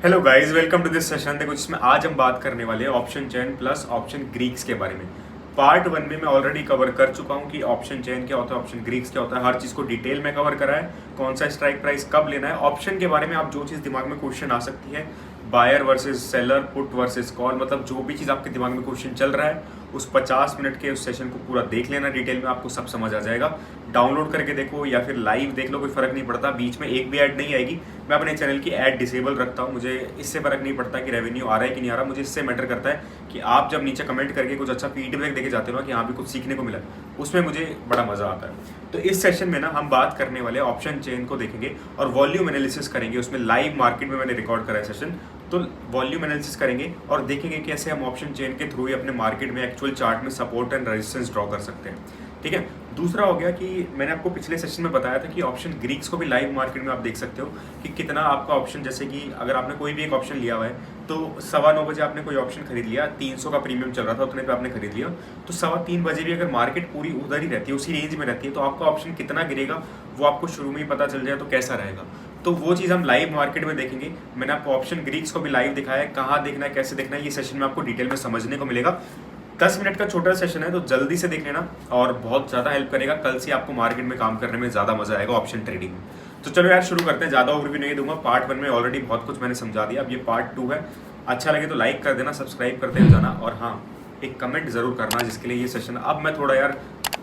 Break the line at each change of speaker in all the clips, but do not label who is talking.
Hello guys, welcome to this session. देखो, जिसमें आज हम बात करने वाले हैं option chain plus option Greeks के बारे में। पार्ट वन में मैं ऑलरेडी कवर कर चुका हूं कि ऑप्शन चेन क्या होता है, ऑप्शन ग्रीक्स क्या होता है, हर चीज़ को डिटेल में कवर करा है। कौन सा स्ट्राइक प्राइस कब लेना है, ऑप्शन के बारे में आप जो चीज़ दिमाग में क्वेश्चन आ सकती है, buyer versus seller, put versus call, मतलब जो भी चीज़ आपके दिमाग में क्वेश्चन चल रहा है उस 50 मिनट के उस सेशन को पूरा देख लेना डिटेल में, आपको सब समझ आ जाएगा। डाउनलोड करके देखो या फिर लाइव देख लो, कोई फर्क नहीं पड़ता। बीच में एक भी ऐड नहीं आएगी। मैं अपने चैनल की ऐड डिसेबल रखता हूँ, मुझे इससे फर्क नहीं पड़ता कि रेवेन्यू आ रहा है कि नहीं आ रहा। मुझे इससे मैटर करता है कि आप जब नीचे कमेंट करके कुछ अच्छा फीडबैक देके जाते हो ना कि यहाँ भी कुछ सीखने को मिला, उसमें मुझे बड़ा मजा आता है। तो इस सेशन में ना हम बात करने वाले ऑप्शन चेन को देखेंगे और वॉल्यूम एनालिसिस करेंगे। उसमें लाइव मार्केट में मैंने रिकॉर्ड करा है सेशन, तो वॉल्यूम एनालिसिस करेंगे और देखेंगे कैसे हम ऑप्शन चेन के थ्रू ही अपने मार्केट में एक्चुअल चार्ट में सपोर्ट एंड रेजिस्टेंस ड्रॉ कर सकते हैं। ठीक है। दूसरा हो गया कि मैंने आपको पिछले सेशन में बताया था कि ऑप्शन ग्रीक्स को भी लाइव मार्केट में आप देख सकते हो कि कितना आपका ऑप्शन, जैसे कि अगर आपने कोई भी एक ऑप्शन लिया हुआ है तो 9:15 बजे आपने कोई ऑप्शन खरीद लिया, 300 का प्रीमियम चल रहा था, उतने पे आपने खरीद लिया, तो 3:15 भी अगर मार्केट पूरी उधर ही रहती है, उसी रेंज में रहती है, तो आपका ऑप्शन कितना गिरेगा वो आपको शुरू में ही पता चल जाए तो कैसा रहेगा। तो वो चीज़ हम लाइव मार्केट में देखेंगे। मैंने आपको ऑप्शन ग्रीक्स को भी लाइव दिखाया है, कहाँ देखना है, कैसे देखना है, ये सेशन में आपको डिटेल में समझने को मिलेगा। 10 मिनट का छोटा सेशन है, तो जल्दी से देख लेना और बहुत ज़्यादा हेल्प करेगा। कल से आपको मार्केट में काम करने में ज़्यादा मजा आएगा ऑप्शन ट्रेडिंग में। तो चलो यार शुरू करते हैं। ज़्यादा ओवरव्यू नहीं दूंगा, पार्ट वन में ऑलरेडी बहुत कुछ मैंने समझा दिया। अब ये पार्ट टू है। अच्छा लगे तो लाइक कर देना, सब्सक्राइब करते हुए जाना, और हाँ, एक कमेंट जरूर करना जिसके लिए ये सेशन, अब मैं थोड़ा यार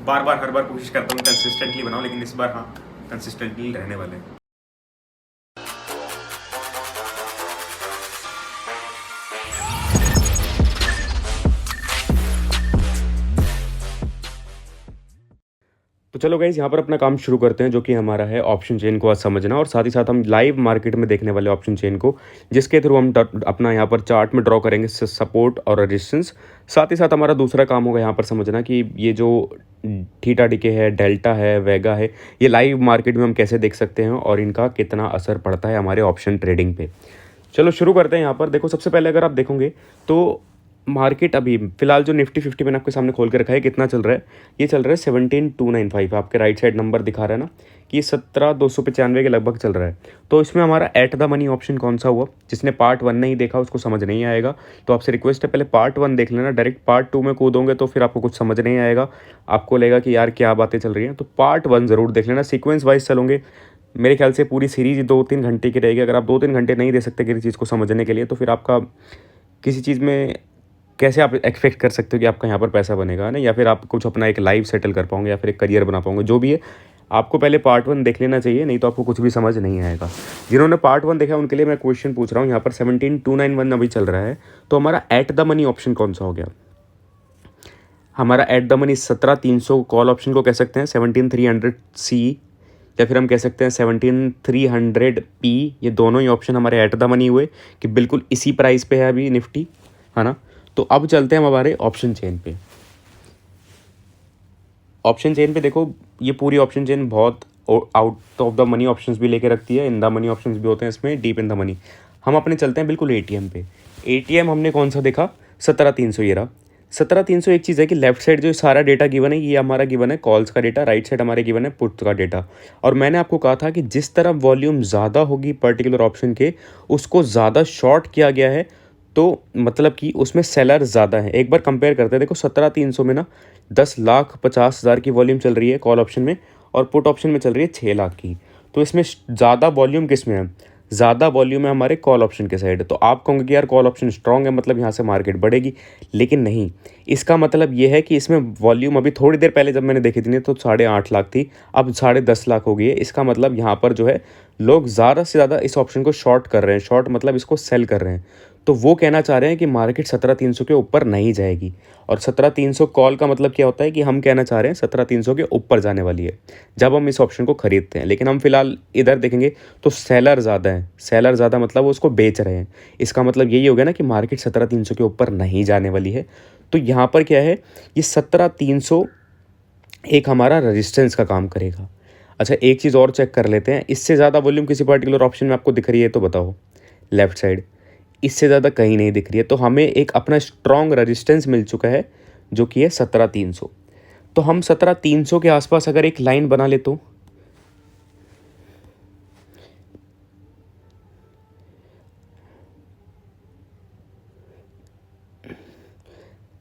बार बार हर बार कोशिश करता हूँ कंसिस्टेंटली बनाऊँ, लेकिन इस बार हाँ कंसिस्टेंटली रहने वाले हैं। तो चलो गाइज, यहाँ पर अपना काम शुरू करते हैं, जो कि हमारा है ऑप्शन चेन को आज समझना, और साथ ही साथ हम लाइव मार्केट में देखने वाले ऑप्शन चेन को, जिसके थ्रू हम अपना यहाँ पर चार्ट में ड्रॉ करेंगे सपोर्ट और रेजिस्टेंस। साथ ही साथ हमारा दूसरा काम होगा यहाँ पर समझना कि ये जो थीटा डीके है, डेल्टा है, वेगा है, ये लाइव मार्केट में हम कैसे देख सकते हैं और इनका कितना असर पड़ता है हमारे ऑप्शन ट्रेडिंग पे। चलो शुरू करते हैं। यहाँ पर देखो, सबसे पहले अगर आप देखोगे तो मार्केट अभी फिलहाल जो निफ्टी 50 मैंने आपके सामने खोल के रखा है, कितना चल रहा है, ये चल रहा है 17,295। आपके राइट साइड नंबर दिखा रहा है ना कि ये 17,295 के लगभग चल रहा है। तो इसमें हमारा एट द मनी ऑप्शन कौन सा हुआ? जिसने पार्ट वन नहीं देखा उसको समझ नहीं आएगा, तो आपसे रिक्वेस्ट है पहले पार्ट वन देख लेना। डायरेक्ट पार्ट टू में कूदोगे तो फिर आपको कुछ समझ नहीं आएगा, आपको लगेगा कि यार क्या बातें चल रही हैं। तो पार्ट वन ज़रूर देख लेना, सीक्वेंस वाइज चलोगे। मेरे ख्याल से पूरी सीरीज 2-3 घंटे की रहेगी। अगर आप 2-3 घंटे नहीं दे सकते किसी चीज़ को समझने के लिए, तो फिर आपका किसी चीज़ में कैसे आप एक्सपेक्ट कर सकते हो कि आपका यहाँ पर पैसा बनेगा ना, या फिर आप कुछ अपना एक लाइफ सेटल कर पाओगे या फिर एक करियर बना पाओगे। जो भी है, आपको पहले पार्ट वन देख लेना चाहिए, नहीं तो आपको कुछ भी समझ नहीं आएगा। जिन्होंने पार्ट वन देखा उनके लिए मैं क्वेश्चन पूछ रहा हूँ। यहाँ पर 17,291 अभी चल रहा है, तो हमारा एट द मनी ऑप्शन कौन सा हो गया? हमारा at the money 17,300 call option को कह सकते हैं, 17,300 या फिर हम कह सकते हैं 17,300 ये दोनों ही ऑप्शन हमारे एट द मनी हुए कि बिल्कुल इसी प्राइस पे है अभी निफ्टी, है ना। तो अब चलते हैं हम हमारे ऑप्शन चेन पे। ऑप्शन चेन पे देखो, ये पूरी ऑप्शन चेन बहुत out of the money options भी लेके रखती है, इन द मनी ऑप्शंस भी होते हैं इसमें, डीप इन द मनी। हम अपने चलते हैं बिल्कुल एटीएम पे। एटीएम हमने कौन सा देखा? 17,300 ये रहा। 17,300 एक चीज़ है कि लेफ्ट साइड जो सारा डेटा गिवन है ये हमारा गिवन है कॉल्स का डेटा, राइट साइड हमारे गिवन है पुट्स का डेटा। और मैंने आपको कहा था कि जिस तरह वॉल्यूम ज़्यादा होगी पर्टिकुलर ऑप्शन के, उसको ज़्यादा शॉर्ट किया गया है, तो मतलब कि उसमें सेलर ज़्यादा है। एक बार कंपेयर करते हैं, देखो 17,300 में ना 10,50,000 की वॉल्यूम चल रही है कॉल ऑप्शन में, और पुट ऑप्शन में चल रही है 6 लाख की। तो इसमें ज़्यादा वॉल्यूम किस में है? ज़्यादा वॉल्यूम है हमारे कॉल ऑप्शन के साइड। तो आप कहोगे कि यार कॉल ऑप्शन स्ट्रॉन्ग है, मतलब यहाँ से मार्केट बढ़ेगी, लेकिन नहीं। इसका मतलब ये है कि इसमें वॉल्यूम अभी थोड़ी देर पहले जब मैंने देखी थी तो 8.5 लाख थी, अब 10.5 लाख हो गई है। इसका मतलब यहाँ पर जो है लोग ज़्यादा से ज़्यादा इस ऑप्शन को शॉर्ट कर रहे हैं। शॉर्ट मतलब इसको सेल कर रहे हैं। तो वो कहना चाह रहे हैं कि मार्केट 17,300 के ऊपर नहीं जाएगी। और 17,300 कॉल का मतलब क्या होता है कि हम कहना चाह रहे हैं 17,300 के ऊपर जाने वाली है जब हम इस ऑप्शन को खरीदते हैं। लेकिन हम फिलहाल इधर देखेंगे तो सेलर ज़्यादा है। सेलर ज़्यादा मतलब वो उसको बेच रहे हैं। इसका मतलब यही हो गया ना कि मार्केट 17,300 के ऊपर नहीं जाने वाली है। तो यहाँ पर क्या है, ये 17,300 एक हमारा रेजिस्टेंस का काम करेगा। अच्छा, एक चीज़ और चेक कर लेते हैं, इससे ज़्यादा वॉल्यूम किसी पर्टिकुलर ऑप्शन में आपको दिख रही है तो बताओ। लेफ्ट साइड इससे ज़्यादा कहीं नहीं दिख रही है, तो हमें एक अपना स्ट्रॉन्ग रेजिस्टेंस मिल चुका है जो कि है 17,300। तो हम 17,300 के आसपास अगर एक लाइन बना ले तो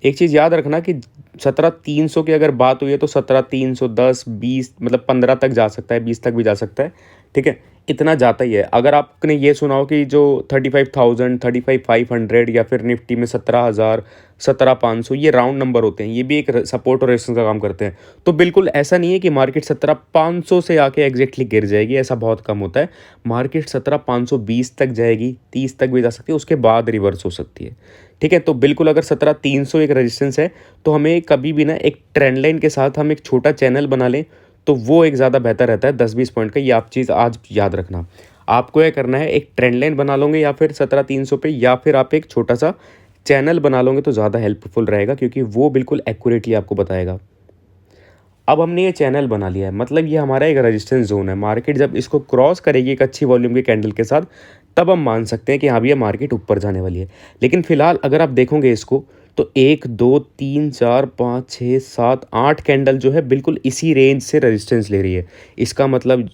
एक चीज़ याद रखना कि 17,300 की अगर बात हुई है तो 17,300, 10, 20 मतलब 15 तक जा सकता है, 20 तक भी जा सकता है, ठीक है? इतना जाता ही है। अगर आपने ये सुना हो कि जो 35,000, 35,500 या फिर निफ्टी में 17,000, 17,500 ये राउंड नंबर होते हैं, ये भी एक सपोर्ट और रेजिस्टेंस का काम करते हैं। तो बिल्कुल ऐसा नहीं है कि मार्केट 17,500 से आके एग्जैक्टली गिर जाएगी, ऐसा बहुत कम होता है। मार्केट 17,520 तक जाएगी, 30 तक भी जा सकती है, उसके बाद रिवर्स हो सकती है, ठीक है? तो बिल्कुल अगर 17,300 एक रेजिस्टेंस है तो हमें कभी भी ना एक ट्रेंड लाइन के साथ हम एक छोटा चैनल बना लें तो वो एक ज़्यादा बेहतर रहता है 10-20 पॉइंट का। ये आप चीज़ आज याद रखना। आपको ये करना है, एक ट्रेंड लाइन बना लोगे या फिर 17,300 पे, या फिर आप एक छोटा सा चैनल बना लोगे तो ज़्यादा हेल्पफुल रहेगा, क्योंकि वो बिल्कुल एक्यूरेटली आपको बताएगा। अब हमने ये चैनल बना लिया है, मतलब ये हमारा एक रेजिस्टेंस जोन है। मार्केट जब इसको क्रॉस करेगी एक अच्छी वॉल्यूम के कैंडल के साथ, तब हम मान सकते हैं कि हाँ भैया मार्केट ऊपर जाने वाली है। लेकिन फिलहाल अगर आप देखोगे इसको, तो 1, 2, 3, 4, 5, 6, 7, 8 कैंडल जो है बिल्कुल इसी रेंज से रेजिस्टेंस ले रही है। इसका मतलब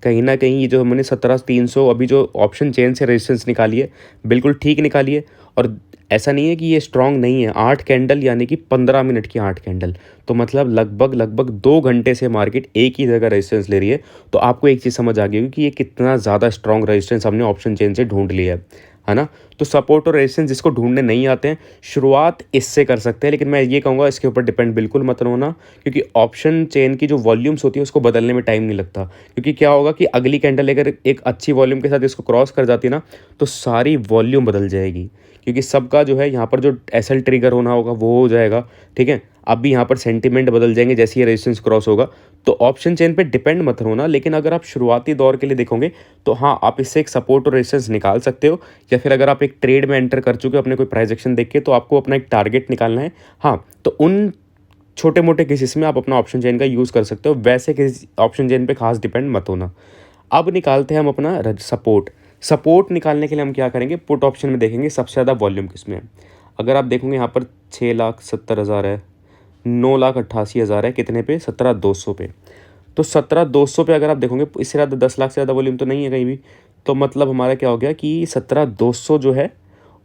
कहीं ना कहीं ये जो हमने 17,300 अभी जो ऑप्शन चेन से रेजिस्टेंस निकाली है, बिल्कुल ठीक निकाली है। और ऐसा नहीं है कि ये स्ट्रांग नहीं है। 8 कैंडल यानी कि 15 मिनट की 8 कैंडल, तो मतलब लगभग 2 घंटे से मार्केट एक ही जगह रेजिस्टेंस ले रही है। तो आपको एक चीज़ समझ आ गई होगी कि ये कितना ज़्यादा स्ट्रांग रेजिस्टेंस हमने ऑप्शन चेन से ढूंढ लिया है ना? तो सपोर्ट और रेजिस्टेंस जिसको ढूंढने नहीं आते हैं, शुरुआत इससे कर सकते हैं, लेकिन मैं ये कहूँगा इसके ऊपर डिपेंड बिल्कुल मत होना, क्योंकि ऑप्शन चेन की जो वॉल्यूम्स होती है उसको बदलने में टाइम नहीं लगता। क्योंकि क्या होगा कि अगली कैंडल अगर एक अच्छी वॉल्यूम के साथ इसको क्रॉस कर जाती है ना, तो सारी वॉल्यूम बदल जाएगी, क्योंकि सबका जो है यहाँ पर जो एसएल ट्रिगर होना होगा वो हो जाएगा, ठीक है? अब भी यहाँ पर सेंटीमेंट बदल जाएंगे जैसे ये रेजिस्टेंस क्रॉस होगा। तो ऑप्शन चेन पे डिपेंड मत होना, लेकिन अगर आप शुरुआती दौर के लिए देखोगे तो हाँ, आप इससे एक सपोर्ट और रेजिस्टेंस निकाल सकते हो। या फिर अगर आप एक ट्रेड में एंटर कर चुके हो अपने कोई प्राइस एक्शन देख के, तो आपको अपना एक टारगेट निकालना है। हाँ, तो उन छोटे मोटे केसेस में आप अपना ऑप्शन चेन का यूज़ कर सकते हो, वैसे किसी ऑप्शन चेन पे खास डिपेंड मत होना। अब निकालते हैं हम अपना सपोर्ट। सपोर्ट निकालने के लिए हम क्या करेंगे, पुट ऑप्शन में देखेंगे सबसे ज़्यादा वॉल्यूम किसमें है। अगर आप देखोगे यहाँ पर 6,70,000 है, 9,88,000 है, कितने पे, 17,200 पे। तो 17,200 पे अगर आप देखोगे, इससे ज़्यादा 10 लाख से ज़्यादा वॉल्यूम तो नहीं है कहीं भी। तो मतलब हमारा क्या हो गया कि 17,200 जो है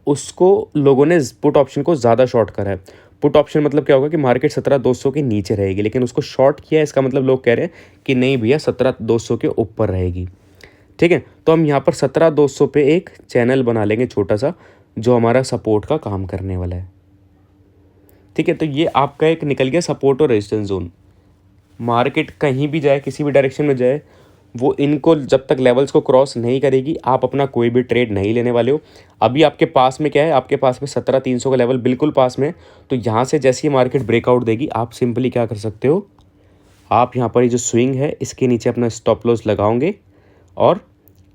उसको लोगों ने पुट ऑप्शन को ज़्यादा शॉर्ट करा है। पुट ऑप्शन मतलब क्या होगा कि मार्केट 17,200 के नीचे रहेगी, लेकिन उसको शॉर्ट किया है, इसका मतलब लोग कह रहे हैं कि नहीं भैया 17,200 के ऊपर रहेगी, ठीक है? तो हम यहाँ पर 17,200 पे एक चैनल बना लेंगे छोटा सा, जो हमारा सपोर्ट का काम करने वाला है, ठीक है? तो ये आपका एक निकल गया सपोर्ट और रेजिस्टेंस जोन। मार्केट कहीं भी जाए, किसी भी डायरेक्शन में जाए, वो इनको जब तक लेवल्स को क्रॉस नहीं करेगी, आप अपना कोई भी ट्रेड नहीं लेने वाले हो। अभी आपके पास में क्या है, आपके पास में 17,300 का लेवल बिल्कुल पास में है। तो यहाँ से जैसे ही मार्केट ब्रेकआउट देगी, आप सिंपली क्या कर सकते हो, आप यहाँ पर ये जो स्विंग है इसके नीचे अपना स्टॉप लॉस लगाओगे और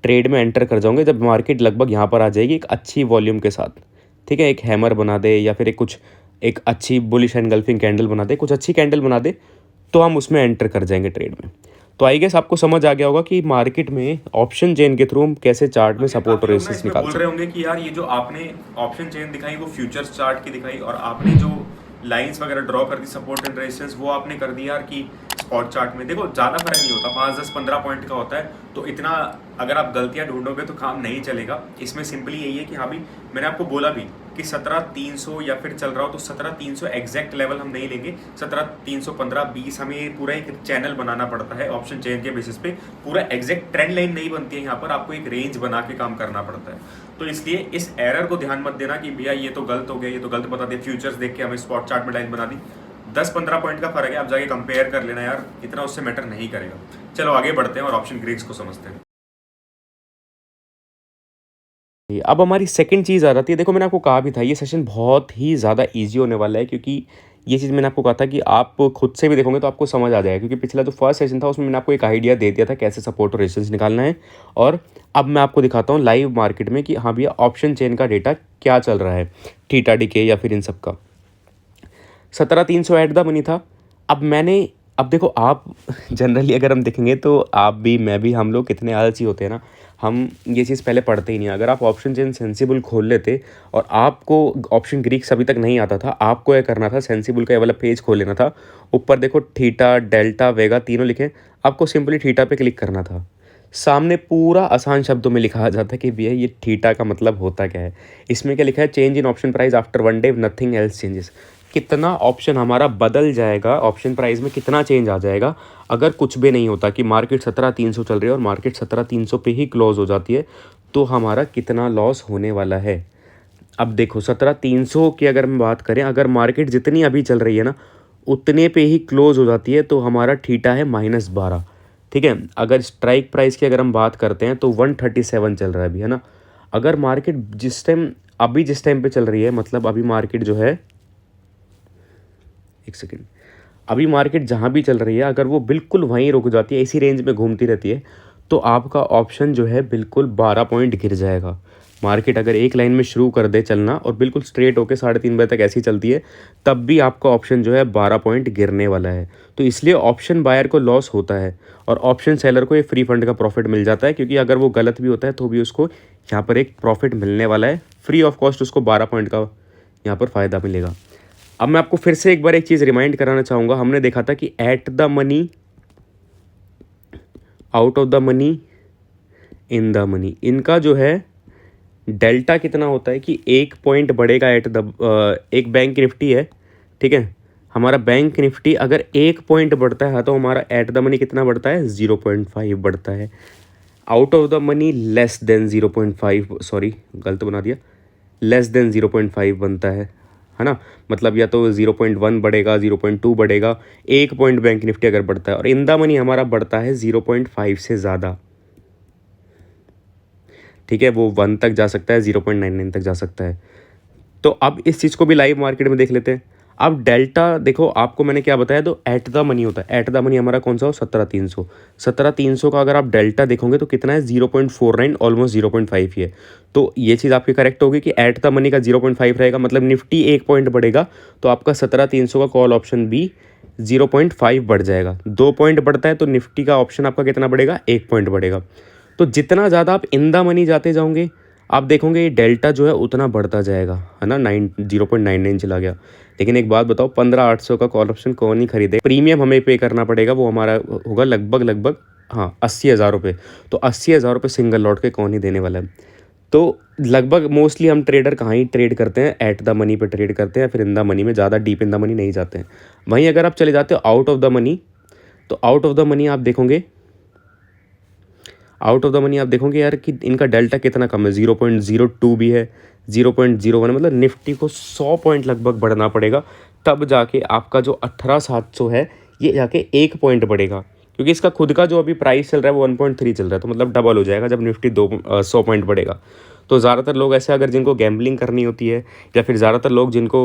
ट्रेड में एंटर कर जाओगे जब मार्केट लगभग यहाँ पर आ जाएगी एक अच्छी वॉल्यूम के साथ, ठीक है? एक हैमर बना दे या फिर एक अच्छी बुलिश एनगल्फिंग कैंडल बना दे, कुछ अच्छी कैंडल बना दे, तो हम उसमें एंटर कर जाएंगे ट्रेड में। तो आई गेस आपको समझ आ गया होगा कि मार्केट में ऑप्शन चेन के थ्रू हम कैसे चार्ट में सपोर्ट और
काफी लोग ना
रेजिस्टेंस
इसमें
निकाल
बोल
सकते
रहे होंगे कि यार ये जो आपने ऑप्शन चेन दिखाई वो फ्यूचर्स चार्ट की दिखाई, और आपने जो लाइंस वगैरह ड्रॉ कर दी सपोर्ट एंड रेजिस्टेंस वो आपने कर दिया यार कि स्पॉट चार्ट में। देखो ज़्यादा फर्क नहीं होता, 5, 10, 15 पॉइंट का होता है, तो इतना अगर आप गलतियां ढूंढोगे तो काम नहीं चलेगा। इसमें सिंपली यही है कि हाँ भी मैंने आपको बोला भी कि 17,300 या फिर चल रहा हो तो 17,300 एग्जैक्ट लेवल हम नहीं लेंगे। 17,315, 20 हमें पूरा एक चैनल बनाना पड़ता है ऑप्शन चेन के बेसिस पे। पूरा एग्जैक्ट ट्रेंड लाइन नहीं बनती है यहाँ पर, आपको एक रेंज बना के काम करना पड़ता है। तो इसलिए इस एरर को ध्यान मत देना कि भैया ये तो गलत हो गया, ये तो गलत बता दिया, फ्यूचर्स देख के हमें स्पॉट चार्ट में लाइन बना दी। 10-15 पॉइंट का फर्क है, आप जाके कंपेयर कर लेना यार, इतना उससे मैटर नहीं करेगा। चलो आगे बढ़ते हैं और ऑप्शन ग्रीक्स को समझते हैं।
अब हमारी सेकंड चीज़ आ जाती है। देखो मैंने आपको कहा भी था ये सेशन बहुत ही ज़्यादा इजी होने वाला है, क्योंकि ये चीज़ मैंने आपको कहा था कि आप खुद से भी देखोगे तो आपको समझ आ जाएगा। क्योंकि पिछला जो फर्स्ट सेशन था उसमें मैंने आपको एक आइडिया दे दिया था कैसे सपोर्ट और रेजिस्टेंस निकालना है, और अब मैं आपको दिखाता हूँ लाइव मार्केट में कि हाँ भैया ऑप्शन चेन का डेटा क्या चल रहा है, थीटा डीके या फिर इन सब का। 17,300 एट द मनी था। अब देखो आप जनरली अगर हम देखेंगे तो आप भी, मैं भी, हम लोग कितने आलसी होते हैं ना, हम ये चीज़ पहले पढ़ते ही नहीं। अगर आप ऑप्शन चेन सेंसिबल खोल लेते और आपको ऑप्शन ग्रीक्स अभी तक नहीं आता था, आपको यह करना था सेंसिबल का ये वाला पेज खोल लेना था। ऊपर देखो थीटा, डेल्टा, वेगा तीनों लिखे, आपको सिंपली थीटा पे क्लिक करना था। सामने पूरा आसान शब्दों में लिखा जाता है कि भैया ये थीटा का मतलब होता क्या है। इसमें क्या लिखा है, change in option price after 1 day, nothing else changes. कितना ऑप्शन हमारा बदल जाएगा, ऑप्शन प्राइस में कितना चेंज आ जाएगा अगर कुछ भी नहीं होता, कि मार्केट 17,300 चल रही है और मार्केट 17,300 पे ही क्लोज हो जाती है, तो हमारा कितना लॉस होने वाला है। अब देखो 17,300 की अगर हम बात करें, अगर मार्केट जितनी अभी चल रही है ना उतने पे ही क्लोज हो जाती है, तो हमारा थीटा है -12। ठीक है, अगर स्ट्राइक प्राइस की अगर हम बात करते हैं तो 137 चल रहा है अभी, है ना। अगर मार्केट जिस टाइम पे चल रही है, मतलब अभी मार्केट जो है, एक सेकेंड, अभी मार्केट जहाँ भी चल रही है अगर वो बिल्कुल वहीं रुक जाती है, इसी रेंज में घूमती रहती है, तो आपका ऑप्शन जो है बिल्कुल 12 पॉइंट गिर जाएगा। मार्केट अगर एक लाइन में शुरू कर दे चलना और बिल्कुल स्ट्रेट होकर 3:30 बजे तक ऐसी चलती है, तब भी आपका ऑप्शन जो है 12 पॉइंट गिरने वाला है। तो इसलिए ऑप्शन बायर को लॉस होता है और ऑप्शन सेलर को ये फ्री फंड का प्रॉफिट मिल जाता है, क्योंकि अगर वो गलत भी होता है तो भी उसको यहाँ पर एक प्रॉफिट मिलने वाला है, फ्री ऑफ कॉस्ट उसको 12 पॉइंट का यहाँ पर फ़ायदा मिलेगा। अब मैं आपको फिर से एक बार एक चीज़ रिमाइंड कराना चाहूँगा, हमने देखा था कि at the money, out of the money, in the money, इनका जो है डेल्टा कितना होता है कि 1 पॉइंट बढ़ेगा एक बैंक निफ्टी है, ठीक है, हमारा बैंक निफ्टी अगर 1 पॉइंट बढ़ता है तो हमारा एट द मनी कितना बढ़ता है, 0.5 बढ़ता है। Out of the money less than 0.5, sorry गलत बना दिया, लेस देन 0.5 बनता है ना। मतलब या तो 0.1 बढ़ेगा, 0.2 बढ़ेगा, 1 पॉइंट बैंक निफ्टी अगर बढ़ता है, और इन द मनी हमारा बढ़ता है 0.5 से ज़्यादा। ठीक है, वो 1 तक जा सकता है, 0.99 तक जा सकता है। तो अब इस चीज़ को भी लाइव मार्केट में देख लेते हैं। अब डेल्टा देखो, आपको मैंने क्या बताया, तो एट द मनी होता है। एट द मनी हमारा कौन सा हो, 17,300। 17,300 का अगर आप डेल्टा देखोगे तो कितना है, 0.49, ऑलमोस्ट 0.5 ही है। तो ये चीज़ आपकी करेक्ट होगी कि एट द मनी का 0.5 रहेगा, मतलब निफ्टी 1 पॉइंट बढ़ेगा तो आपका 17,300 का कॉल ऑप्शन भी 0.5 बढ़ जाएगा। 2 पॉइंट बढ़ता है तो निफ्टी का ऑप्शन आपका कितना बढ़ेगा, 1 पॉइंट बढ़ेगा। तो जितना ज़्यादा आप इन द मनी जाते जाओगे, आप देखोगे ये डेल्टा जो है उतना बढ़ता जाएगा, है ना। 0.99 चला गया। लेकिन एक बात बताओ, 15,800 का कॉल ऑप्शन कौन ही खरीदे। प्रीमियम हमें पे करना पड़ेगा, वो हमारा होगा लगभग हाँ 80,000 रुपये। तो 80,000 रुपये सिंगल लॉट के कौन ही देने वाला है। तो लगभग मोस्टली हम ट्रेडर कहाँ ही ट्रेड करते हैं, एट द मनी पे ट्रेड करते हैं, फिर इन द मनी में ज़्यादा डीप इन द मनी नहीं जाते हैं। वहीं अगर आप चले जाते हो आउट ऑफ द मनी, तो आउट ऑफ द मनी आप देखोगे, आउट ऑफ द मनी आप देखोगे यार कि इनका डेल्टा कितना कम है, 0.02 भी है, 0.01 है। मतलब निफ्टी को 100 पॉइंट लगभग बढ़ना पड़ेगा, तब जाके आपका जो 18,700 है ये जाके 1 पॉइंट बढ़ेगा, क्योंकि इसका खुद का जो अभी प्राइस चल रहा है वो 1.3 चल रहा है। तो मतलब डबल हो जाएगा जब निफ्टी 100 पॉइंट बढ़ेगा। तो ज़्यादातर लोग ऐसे, अगर जिनको गैम्बलिंग करनी होती है, या फिर ज़्यादातर लोग जिनको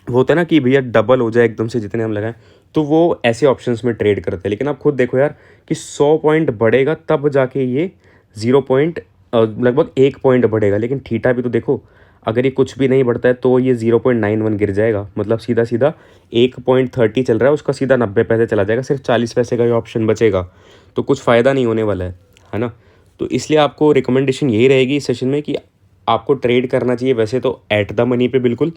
वो होता है ना कि भैया डबल हो जाए एकदम से जितने हम लगाएं, तो वो ऐसे ऑप्शंस में ट्रेड करते हैं। लेकिन आप खुद देखो यार कि 100 पॉइंट बढ़ेगा तब जाके ये 0 पॉइंट लगभग 1 पॉइंट बढ़ेगा। लेकिन थीटा भी तो देखो, अगर ये कुछ भी नहीं बढ़ता है तो ये 0.91 गिर जाएगा। मतलब सीधा सीधा 1.30 चल रहा है, उसका सीधा 90 पैसे चला जाएगा, सिर्फ 40 पैसे का ये ऑप्शन बचेगा। तो कुछ फ़ायदा नहीं होने वाला है ना। तो इसलिए आपको रिकमेंडेशन यही रहेगी इस सेशन में कि आपको ट्रेड करना चाहिए वैसे तो एट द मनी पे बिल्कुल,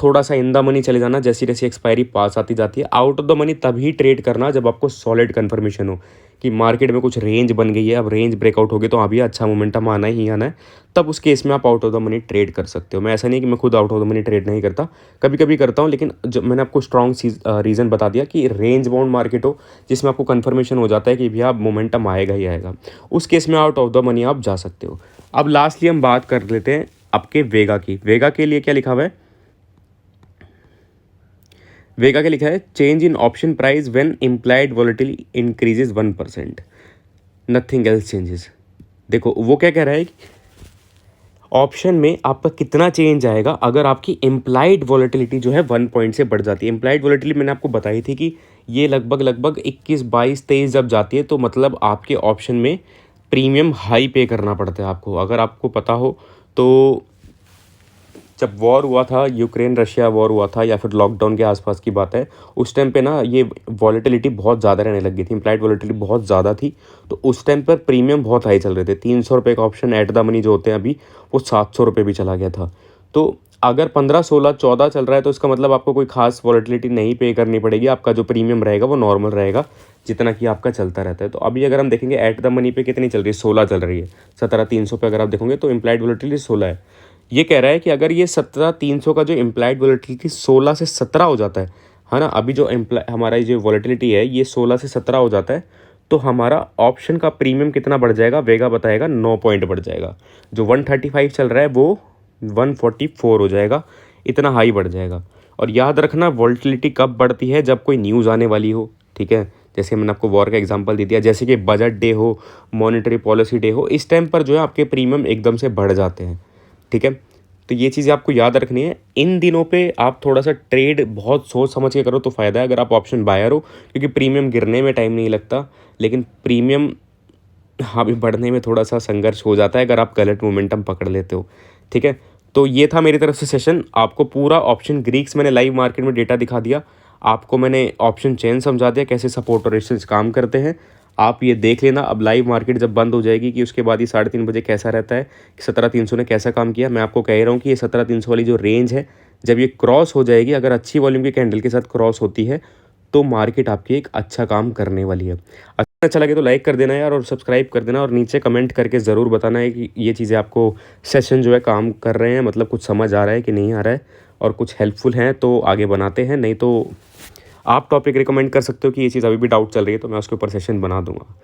थोड़ा सा इन द मनी चले जाना जैसी जैसी एक्सपायरी पास आती जाती है। आउट ऑफ द मनी तभी ट्रेड करना जब आपको सॉलिड कन्फर्मेशन हो कि मार्केट में कुछ रेंज बन गई है, अब रेंज ब्रेकआउट होगी तो अभी अच्छा मोमेंटम आना ही आना है, तब उस केस में आप out of the money trade कर सकते हो। मैं ऐसा नहीं कि मैं खुद out of the money trade नहीं करता, कभी कभी करता हूँ, लेकिन जब मैंने आपको स्ट्रॉन्ग रीज़न बता दिया कि रेंज बाउंड मार्केट हो जिसमें आपको कन्फर्मेशन हो जाता है कि भैया मोमेंटम आएगा ही आएगा, उस केस में आउट ऑफ द मनी आप जा सकते हो। अब लास्टली हम बात कर लेते हैं आपके वेगा की। वेगा के लिए क्या लिखा हुआ है, वेगा के लिखा है change in option price when implied volatility increases 1%, nothing else changes. देखो वो क्या कह रहा है कि ऑप्शन में आपका कितना चेंज आएगा अगर आपकी इम्प्लाइड वॉलेटिलिटी जो है 1 पॉइंट से बढ़ जाती है। इम्प्लाइड वॉलेटिलिटी मैंने आपको बताई थी कि ये लगभग 21, 22, 23 जब जाती है तो मतलब आपके ऑप्शन में प्रीमियम हाई पे करना पड़ता है आपको। अगर आपको पता हो तो जब वॉर हुआ था, यूक्रेन रशिया वॉर हुआ था, या फिर लॉकडाउन के आसपास की बात है, उस टाइम पे ना ये वॉलेटिलिटी बहुत ज़्यादा रहने लग गई थी, इम्प्लाइड वॉलेटिलिटी बहुत ज़्यादा थी। तो उस टाइम पर प्रीमियम बहुत हाई चल रहे थे। 300 रुपये का ऑप्शन एट द मनी जो होते हैं अभी, वो 700 रुपये भी चला गया था। तो अगर 15, 16, 14 चल रहा है तो इसका मतलब आपको कोई खास वॉलेटिलिटी नहीं पे करनी पड़ेगी। आपका जो प्रीमियम रहेगा वो नॉर्मल रहेगा जितना कि आपका चलता रहता है। तो अभी अगर हम देखेंगे एट द मनी पे कितनी चल रही है, 16 चल रही है। 17,300 पे अगर आप देखोगे तो इम्प्लाइड वॉलेटिलिटी 16 है। ये कह रहा है कि अगर ये 17,300 का जो इम्प्लाइड वॉलेटिलिटी 16 से 17 हो जाता है ना, अभी जो हमारा ये जो वॉलेटिलिटी है ये 16 से 17 हो जाता है, तो हमारा ऑप्शन का प्रीमियम कितना बढ़ जाएगा, वेगा बताएगा 9 पॉइंट बढ़ जाएगा। जो 135 चल रहा है वो 144 हो जाएगा, इतना हाई बढ़ जाएगा। और याद रखना वॉलेटिलिटी कब बढ़ती है, जब कोई न्यूज़ आने वाली हो, ठीक है। जैसे मैंने आपको वॉर का एग्जांपल दे दिया, जैसे कि बजट डे हो, मॉनेटरी पॉलिसी डे हो, इस टाइम पर जो है आपके प्रीमियम एकदम से बढ़ जाते हैं, ठीक है। तो ये चीज़ें आपको याद रखनी है। इन दिनों पे आप थोड़ा सा ट्रेड बहुत सोच समझ के करो तो फ़ायदा है, अगर आप ऑप्शन बायर हो, क्योंकि प्रीमियम गिरने में टाइम नहीं लगता, लेकिन प्रीमियम हाँ भी बढ़ने में थोड़ा सा संघर्ष हो जाता है अगर आप गलत मोमेंटम पकड़ लेते हो, ठीक है। तो ये था मेरी तरफ से सेशन। आपको पूरा ऑप्शन ग्रीक्स मैंने लाइव मार्केट में डेटा दिखा दिया, आपको मैंने ऑप्शन चेन समझा दिया, कैसे सपोर्ट और रेजिस्टेंस काम करते हैं। आप ये देख लेना अब लाइव मार्केट जब बंद हो जाएगी कि उसके बाद ये 3:30 बजे कैसा रहता है, कि 17,300 ने कैसा काम किया। मैं आपको कह रहा हूँ कि ये 17,300 वाली जो रेंज है, जब ये क्रॉस हो जाएगी, अगर अच्छी वॉल्यूम के कैंडल के साथ क्रॉस होती है, तो मार्केट आपकी एक अच्छा काम करने वाली है। अच्छा लगे तो लाइक कर देना यार, और सब्सक्राइब कर देना, और नीचे कमेंट करके ज़रूर बताना है कि ये चीज़ें आपको सेशन जो है काम कर रहे हैं, मतलब कुछ समझ आ रहा है कि नहीं आ रहा है, और कुछ हेल्पफुल हैं तो आगे बनाते हैं, नहीं तो आप टॉपिक रिकमेंड कर सकते हो कि ये चीज़ अभी भी डाउट चल रही है तो मैं उसके ऊपर सेशन बना दूंगा।